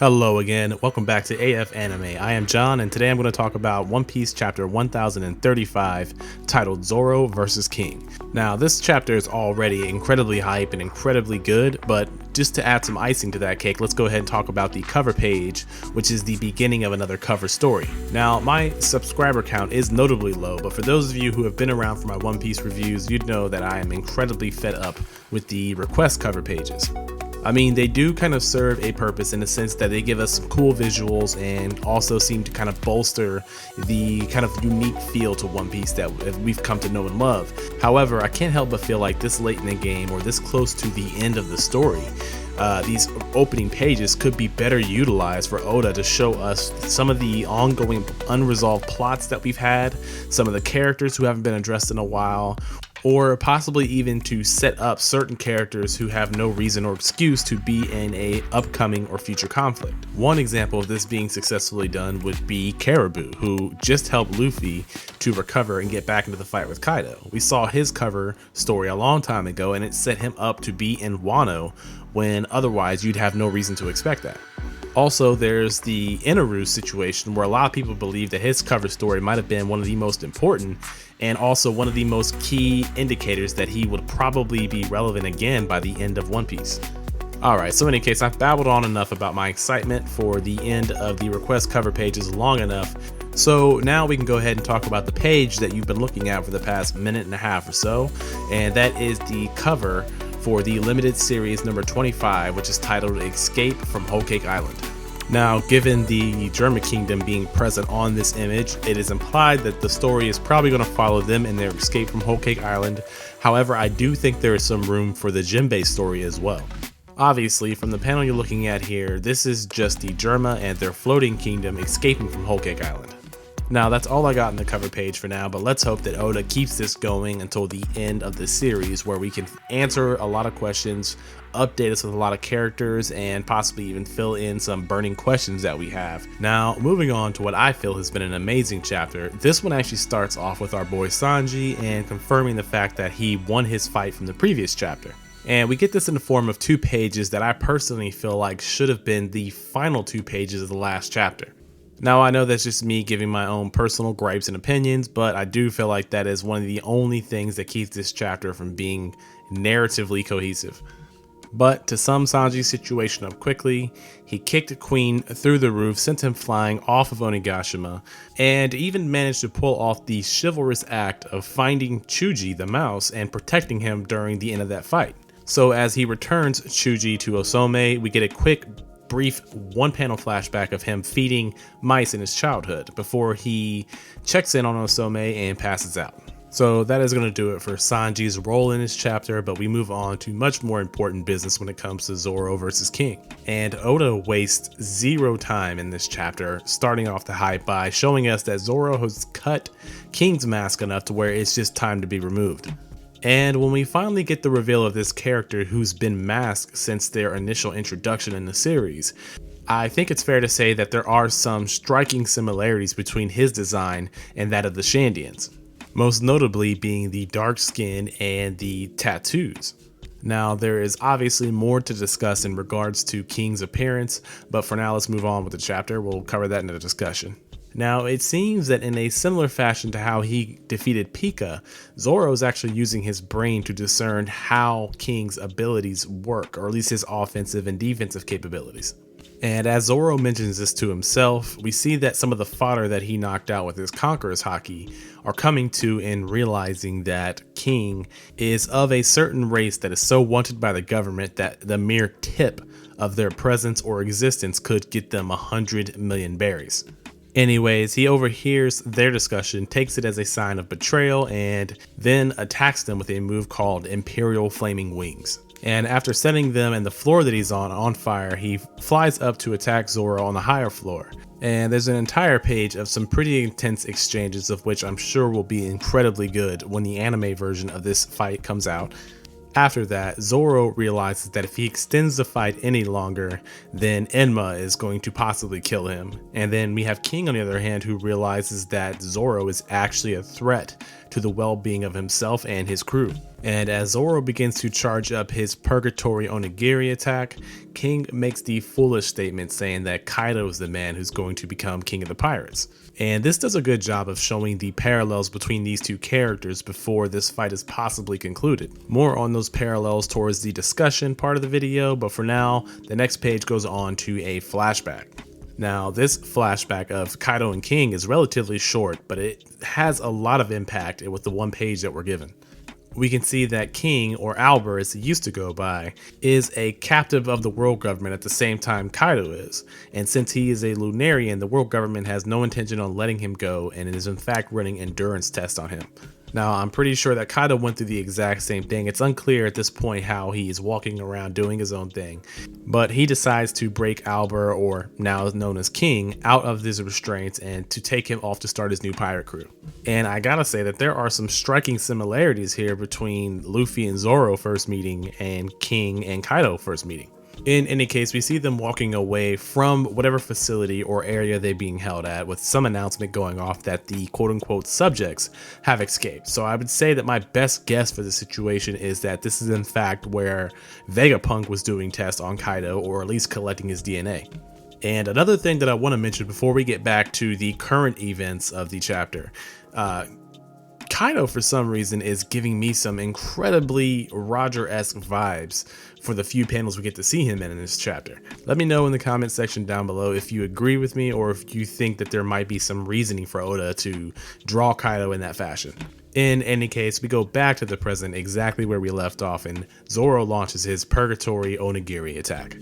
Hello again, welcome back to AF Anime. I am John, and today I'm going to talk about One Piece chapter 1035, titled Zoro vs. King. Now, this chapter is already incredibly hype and incredibly good, but just to add some icing to that cake, let's go ahead and talk about the cover page, which is the beginning of another cover story. Now, my subscriber count is notably low, but for those of you who have been around for my One Piece reviews, you'd know that I am incredibly fed up with the request cover pages. I mean, they do kind of serve a purpose in the sense that they give us some cool visuals and also seem to kind of bolster the kind of unique feel to One Piece that we've come to know and love. However, I can't help but feel like this late in the game or this close to the end of the story, these opening pages could be better utilized for Oda to show us some of the ongoing unresolved plots that we've had, some of the characters who haven't been addressed in a while, or possibly even to set up certain characters who have no reason or excuse to be in a upcoming or future conflict. One example of this being successfully done would be Caribou, who just helped Luffy to recover and get back into the fight with Kaido. We saw his cover story a long time ago, and it set him up to be in Wano when otherwise you'd have no reason to expect that. Also, there's the Inaru situation where a lot of people believe that his cover story might have been one of the most important and also one of the most key indicators that he would probably be relevant again by the end of One Piece. Alright, so in any case, I've babbled on enough about my excitement for the end of the request cover pages long enough. So now we can go ahead and talk about the page that you've been looking at for the past minute and a half or so, and that is the cover for the limited series number 25, which is titled Escape from Whole Cake Island. Now, given the German Kingdom being present on this image, it is implied that the story is probably going to follow them in their escape from Whole Cake Island. However, I do think there is some room for the Jinbei story as well. Obviously, from the panel you're looking at here, this is just the Germa and their floating kingdom escaping from Whole Cake Island. Now, that's all I got in the cover page for now, but let's hope that Oda keeps this going until the end of the series, where we can answer a lot of questions, update us with a lot of characters, and possibly even fill in some burning questions that we have. Now, moving on to what I feel has been an amazing chapter, this one actually starts off with our boy Sanji and confirming the fact that he won his fight from the previous chapter. And we get this in the form of 2 pages that I personally feel like should have been the final 2 pages of the last chapter. Now, I know that's just me giving my own personal gripes and opinions, but I do feel like that is one of the only things that keeps this chapter from being narratively cohesive. But to sum Sanji's situation up quickly, he kicked Queen through the roof, sent him flying off of Onigashima, and even managed to pull off the chivalrous act of finding Chuji the mouse and protecting him during the end of that fight. So as he returns Chuji to Osome, we get a quick brief 1-panel flashback of him feeding mice in his childhood before he checks in on Osome and passes out. So that is going to do it for Sanji's role in this chapter, but we move on to much more important business when it comes to Zoro versus King. And Oda wastes 0 time in this chapter, starting off the hype by showing us that Zoro has cut King's mask enough to where it's just time to be removed. And when we finally get the reveal of this character who's been masked since their initial introduction in the series, I think it's fair to say that there are some striking similarities between his design and that of the Shandians, most notably being the dark skin and the tattoos. Now, there is obviously more to discuss in regards to King's appearance, but for now let's move on with the chapter. We'll cover that in the discussion. Now, it seems that in a similar fashion to how he defeated Pika, Zoro is actually using his brain to discern how King's abilities work, or at least his offensive and defensive capabilities. And as Zoro mentions this to himself, we see that some of the fodder that he knocked out with his Conqueror's Haki are coming to and realizing that King is of a certain race that is so wanted by the government that the mere tip of their presence or existence could get them 100 million berries. Anyways, he overhears their discussion, takes it as a sign of betrayal, and then attacks them with a move called Imperial Flaming Wings. And after setting them and the floor that he's on fire, he flies up to attack Zoro on the higher floor. And there's an entire page of some pretty intense exchanges, of which I'm sure will be incredibly good when the anime version of this fight comes out. After that, Zoro realizes that if he extends the fight any longer, then Enma is going to possibly kill him. And then we have King on the other hand, who realizes that Zoro is actually a threat to the well-being of himself and his crew. And as Zoro begins to charge up his Purgatory Onigiri attack, King makes the foolish statement saying that Kaido is the man who's going to become king of the pirates. And this does a good job of showing the parallels between these two characters before this fight is possibly concluded. More on those parallels towards the discussion part of the video, but for now, the next page goes on to a flashback. Now, this flashback of Kaido and King is relatively short, but it has a lot of impact with the one page that we're given. We can see that King, or Albert as he used to go by, is a captive of the world government at the same time Kaido is. And since he is a Lunarian, the world government has no intention on letting him go and is in fact running endurance tests on him. Now, I'm pretty sure that Kaido went through the exact same thing. It's unclear at this point how he is walking around doing his own thing, but he decides to break Albert, or now known as King, out of his restraints and to take him off to start his new pirate crew. And I gotta say that there are some striking similarities here between Luffy and Zoro first meeting and King and Kaido first meeting. In any case, we see them walking away from whatever facility or area they're being held at, with some announcement going off that the quote-unquote subjects have escaped. So I would say that my best guess for the situation is that this is in fact where Vegapunk was doing tests on Kaido, or at least collecting his DNA. And another thing that I want to mention before we get back to the current events of the chapter, Kaido for some reason is giving me some incredibly Roger-esque vibes for the few panels we get to see him in this chapter. Let me know in the comment section down below if you agree with me or if you think that there might be some reasoning for Oda to draw Kaido in that fashion. In any case, we go back to the present exactly where we left off, and Zoro launches his Purgatory Onigiri attack.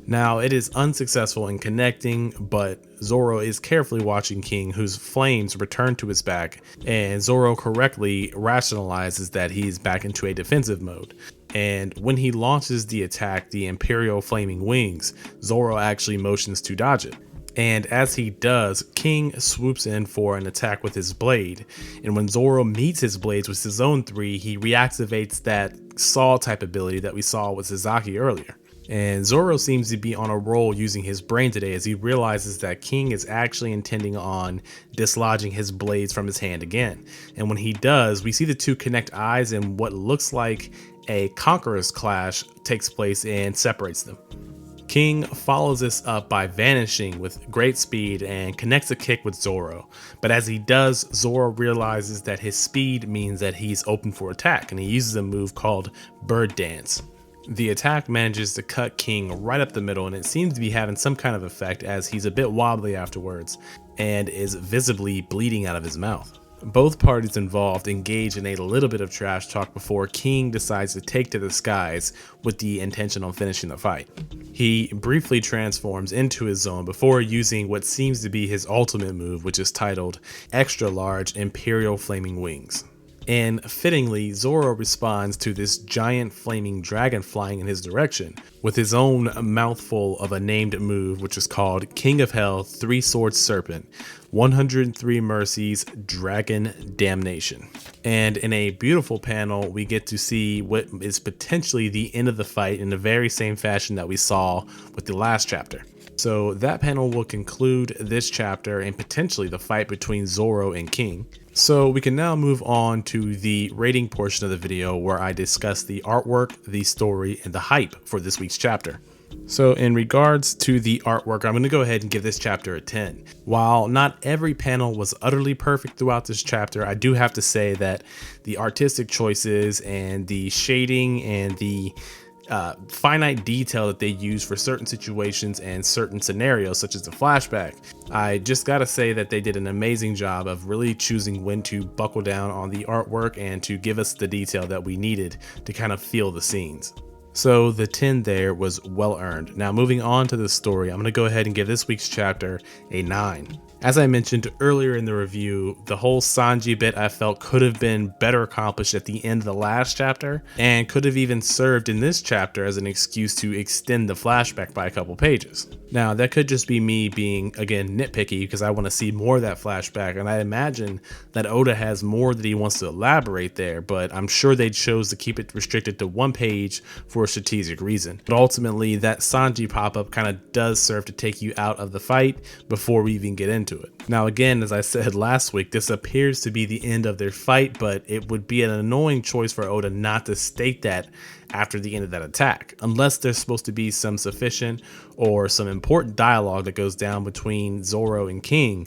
Now, it is unsuccessful in connecting, but Zoro is carefully watching King, whose flames return to his back, and Zoro correctly rationalizes that he's back into a defensive mode. And when he launches the attack, the Imperial Flaming Wings, Zoro actually motions to dodge it. And as he does, King swoops in for an attack with his blade. And when Zoro meets his blades with his own three, he reactivates that Saw type ability that we saw with Sasaki earlier. And Zoro seems to be on a roll using his brain today as he realizes that King is actually intending on dislodging his blades from his hand again. And when he does, we see the two connect eyes and what looks like a Conqueror's clash takes place and separates them. King follows this up by vanishing with great speed and connects a kick with Zoro. But as he does, Zoro realizes that his speed means that he's open for attack, and he uses a move called Bird Dance. The attack manages to cut King right up the middle, and it seems to be having some kind of effect as he's a bit wobbly afterwards and is visibly bleeding out of his mouth. Both parties involved engage in a little bit of trash talk before King decides to take to the skies with the intention on finishing the fight. He briefly transforms into his zone before using what seems to be his ultimate move, which is titled Extra Large Imperial Flaming Wings. And fittingly, Zoro responds to this giant flaming dragon flying in his direction with his own mouthful of a named move, which is called King of Hell 3-Sword Serpent, 103 Mercies Dragon Damnation. And in a beautiful panel, we get to see what is potentially the end of the fight in the very same fashion that we saw with the last chapter. So that panel will conclude this chapter and potentially the fight between Zoro and King. So we can now move on to the rating portion of the video where I discuss the artwork, the story, and the hype for this week's chapter. So in regards to the artwork, I'm going to go ahead and give this chapter a 10. While not every panel was utterly perfect throughout this chapter, I do have to say that the artistic choices and the shading and the finite detail that they use for certain situations and certain scenarios, such as the flashback, I just gotta say that they did an amazing job of really choosing when to buckle down on the artwork and to give us the detail that we needed to kind of feel the scenes. So the 10 there was well earned. Now moving on to the story, I'm going to go ahead and give this week's chapter a 9. As I mentioned earlier in the review, the whole Sanji bit I felt could have been better accomplished at the end of the last chapter, and could have even served in this chapter as an excuse to extend the flashback by a couple pages. Now that could just be me being, again, nitpicky because I want to see more of that flashback, and I imagine that Oda has more that he wants to elaborate there, but I'm sure they chose to keep it restricted to one page for a strategic reason. But ultimately, that Sanji pop-up kind of does serve to take you out of the fight before we even get into into it. Now again, as I said last week, this appears to be the end of their fight, but it would be an annoying choice for Oda not to state that after the end of that attack, unless there's supposed to be some sufficient or some important dialogue that goes down between Zoro and King.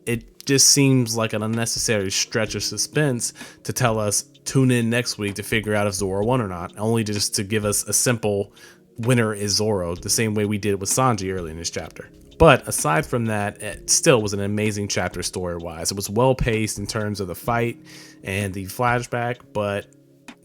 It just seems like an unnecessary stretch of suspense to tell us tune in next week to figure out if Zoro won or not, only just to give us a simple winner is Zoro, the same way we did with Sanji early in this chapter. But aside from that, it still was an amazing chapter story-wise. It was well paced in terms of the fight and the flashback, but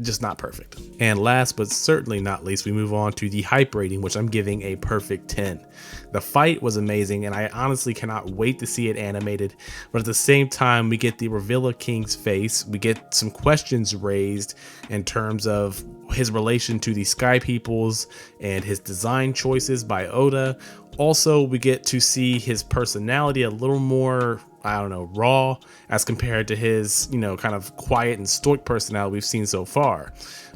just not perfect. And last but certainly not least, we move on to the hype rating, which I'm giving a perfect 10. The fight was amazing, and I honestly cannot wait to see it animated, but at the same time, we get the reveal of King's face. We get some questions raised in terms of his relation to the Sky Peoples and his design choices by Oda. Also, we get to see his personality a little more, I don't know, raw as compared to his, kind of quiet and stoic personality we've seen so far.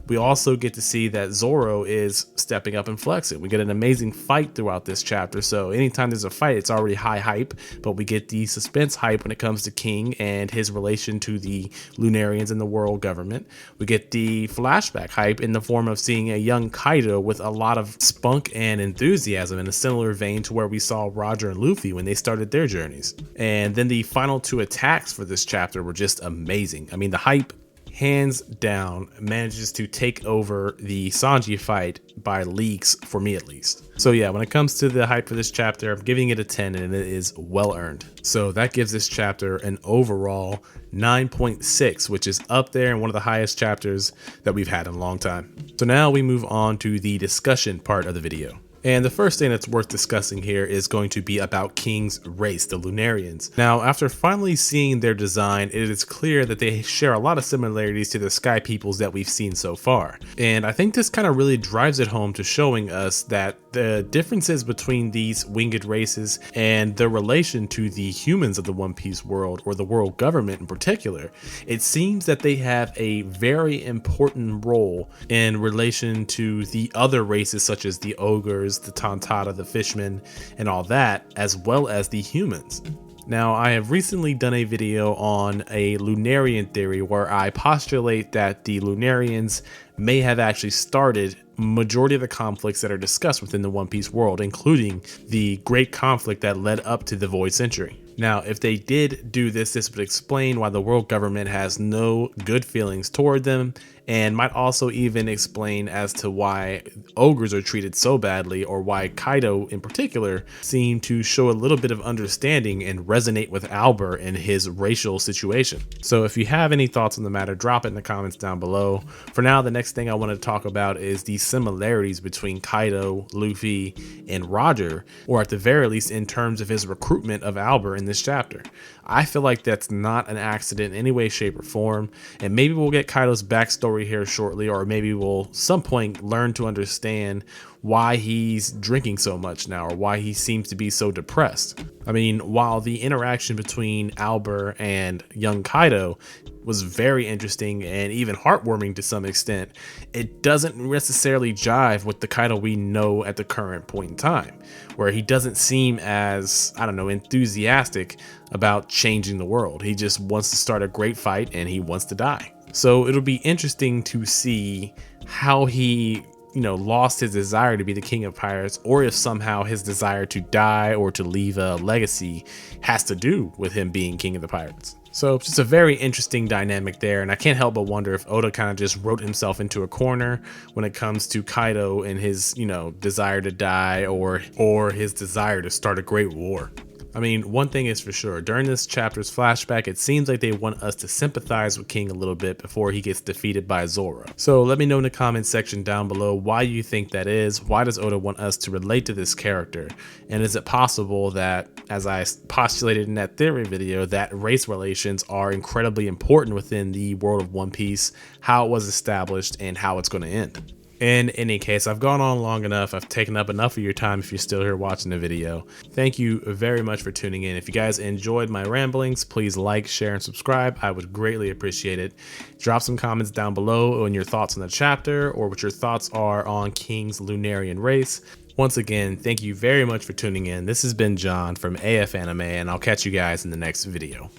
We also get to see that Zoro is stepping up and flexing. We get an amazing fight throughout this chapter. So anytime there's a fight, it's already high hype, but we get the suspense hype when it comes to King and his relation to the Lunarians and the world government. We get the flashback hype in the form of seeing a young Kaido with a lot of spunk and enthusiasm in a similar vein to where we saw Roger and Luffy when they started their journeys. And then the final two attacks for this chapter were just amazing. I mean, the hype hands down manages to take over the Sanji fight by leagues, for me at least. So yeah, when it comes to the hype for this chapter, I'm giving it a 10, and it is well earned. So that gives this chapter an overall 9.6, which is up there in one of the highest chapters that we've had in a long time. So now we move on to the discussion part of the video. And the first thing that's worth discussing here is going to be about King's race, the Lunarians. Now, after finally seeing their design, it is clear that they share a lot of similarities to the Sky Peoples that we've seen so far. And I think this kind of really drives it home to showing us that the differences between these winged races and their relation to the humans of the One Piece world, or the world government in particular, it seems that they have a very important role in relation to the other races such as the ogres, the Tontata, the fishmen, and all that, as well as the humans. Now, I have recently done a video on a Lunarian theory where I postulate that the Lunarians may have actually started majority of the conflicts that are discussed within the One Piece world, including the great conflict that led up to the Void Century. Now, if they did do this, this would explain why the world government has no good feelings toward them, and might also even explain as to why ogres are treated so badly, or why Kaido in particular seemed to show a little bit of understanding and resonate with Albert and his racial situation. So if you have any thoughts on the matter, drop it in the comments down below. For now, the next thing I want to talk about is the similarities between Kaido, Luffy, and Roger, or at the very least in terms of his recruitment of Albert in this chapter. I feel like that's not an accident in any way, shape, or form, and maybe we'll get Kaido's backstory here shortly, or maybe we'll some point learn to understand why he's drinking so much now, or why he seems to be so depressed. I mean, while the interaction between Albert and young Kaido was very interesting and even heartwarming to some extent, it doesn't necessarily jive with the Kaido we know at the current point in time, where he doesn't seem as, I don't know, enthusiastic about changing the world. He just wants to start a great fight and he wants to die. So it'll be interesting to see how he lost his desire to be the king of pirates, or if somehow his desire to die or to leave a legacy has to do with him being king of the pirates. So it's just a very interesting dynamic there, and I can't help but wonder if Oda kind of just wrote himself into a corner when it comes to Kaido and his, desire to die or his desire to start a great war. I mean, one thing is for sure, during this chapter's flashback, it seems like they want us to sympathize with King a little bit before he gets defeated by Zoro. So let me know in the comment section down below why you think that is. Why does Oda want us to relate to this character? And is it possible that, as I postulated in that theory video, that race relations are incredibly important within the world of One Piece, how it was established, and how it's going to end? In any case, I've gone on long enough. I've taken up enough of your time if you're still here watching the video. Thank you very much for tuning in. If you guys enjoyed my ramblings, please like, share, and subscribe. I would greatly appreciate it. Drop some comments down below on your thoughts on the chapter, or what your thoughts are on King's Lunarian race. Once again, thank you very much for tuning in. This has been John from AF Anime, and I'll catch you guys in the next video.